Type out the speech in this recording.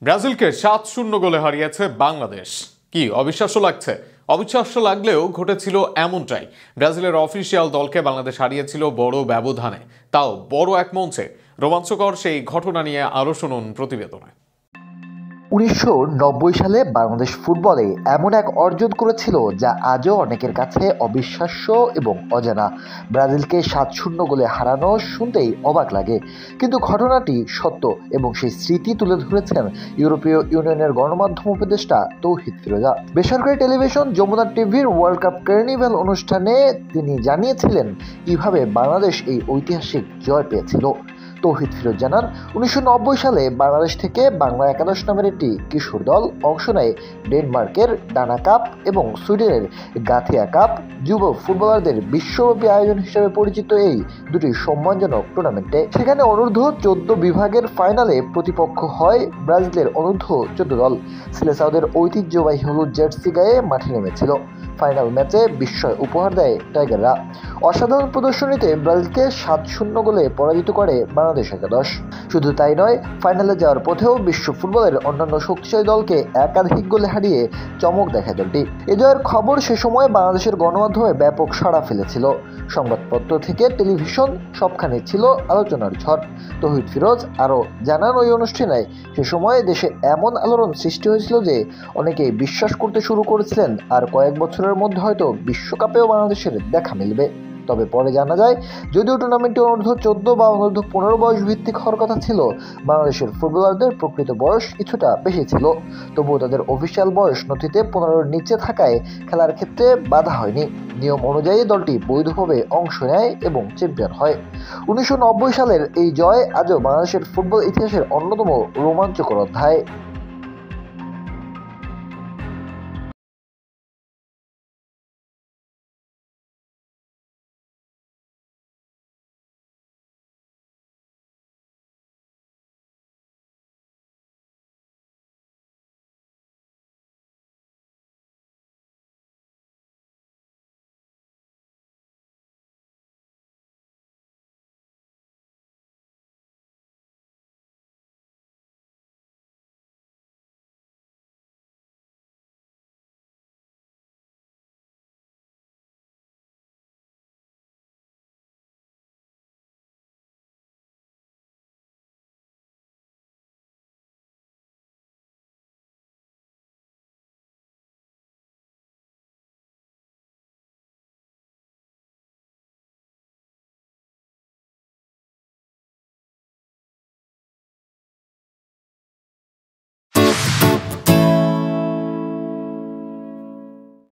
ব্রাজিলকে ৭-০ গোলে হারিয়েছে বাংলাদেশ। কি অবিশ্বাস্য লাগছে? অবিশ্বাস্য লাগলেও ঘটেছিল এমনটাই। ব্রাজিলের অফিসিয়াল দলকে বাংলাদেশ হারিয়েছিল বড় ব্যবধানে, তাও বড় এক মঞ্চে। রোমাঞ্চকর সেই ঘটনা নিয়ে আরো শুনুন প্রতিবেদনে। ১৯৯০ সালে বাংলাদেশ ফুটবলে এমন এক অর্জন করেছিল যা আজও অনেকের কাছে অবিশ্বাস্য এবং অজানা। ব্রাজিলকে ৭-০ গোলে হারানো শুনতেই অবাক লাগে, কিন্তু ঘটনাটি সত্য এবং সেই স্মৃতি তুলে ধরেছেন ইউরোপীয় ইউনিয়নের গণমাধ্যম উপদেষ্টা তৌহিদ ফিরোজা। বেসরকারি টেলিভিশন যমুনা টিভির ওয়ার্ল্ড কাপ কার্নিভাল অনুষ্ঠানে তিনি জানিয়েছিলেন কিভাবে বাংলাদেশ এই ঐতিহাসিক জয় পেয়েছিল। তৌহিদ ফিরোজ জানান, ১৯৯০ সালে বাংলাদেশ থেকে বাংলা একাদশ নামের একটি কিশোর দল অংশ নেয় ডেনমার্কের ডানা কাপ এবং সুইডেনের গাথিয়া কাপ। যুব ফুটবলারদের বিশ্বব্যাপী আয়োজন হিসেবে পরিচিত এই দুটি সম্মানজনক টুর্নামেন্টে সেখানে অনূর্ধ্ব-১৪ বিভাগের ফাইনালে প্রতিপক্ষ হয় ব্রাজিলের অনূর্ধ্ব-১৪ দল। সিলেসাওদের ঐতিহ্যবাহী হলুদ জার্সি গায়ে মাঠে নেমেছিল। ফাইনাল ম্যাচে বিস্ময় উপহার দেয় টাইগাররা। অসাধারণ প্রদর্শনীতে ব্রাজিলকে ৭-০ গোলে পরাজিত করে বাংলাদেশ একাদশ। শুধু তাই নয়, ফাইনালে যাওয়ার পথেও বিশ্ব ফুটবলের অন্যান্য শক্তিশালী দলকে একাধিক গোলে হারিয়ে চমক দেখায় দলটি। এ জয়ের খবর সে সময় বাংলাদেশের গণমাধ্যমে ব্যাপক সাড়া ফেলেছিল। সংবাদপত্র থেকে টেলিভিশন সবখানে ছিল আলোচনার ঝড়। তৌহিদ ফিরোজ আরও জানান, ওই অনুষ্ঠানে সে সময় দেশে এমন আলোড়ন সৃষ্টি হয়েছিল যে অনেকেই বিশ্বাস করতে শুরু করেছিলেন আর কয়েক বছরের মধ্যে হয়তো বিশ্বকাপেও বাংলাদেশের দেখা মিলবে। তবে পরে জানা যায়, যদিও টুর্নামেন্টটি অনূর্ধ্ব-১৪ বা অনূর্ধ্ব-১৫ বয়স ভিত্তিক হওয়ার কথা ছিল, বাংলাদেশের ফুটবলারদের প্রকৃত বয়স কিছুটা বেশি ছিল। তবুও তাদের অফিসিয়াল বয়স নথিতে ১৫-র নিচে থাকায় খেলার ক্ষেত্রে বাধা হয়নি। নিয়ম অনুযায়ী দলটি বৈধভাবে অংশ নেয় এবং চ্যাম্পিয়ন হয়। ১৯৯০ সালের এই জয় আজও বাংলাদেশের ফুটবল ইতিহাসের অন্যতম রোমাঞ্চকর অধ্যায়।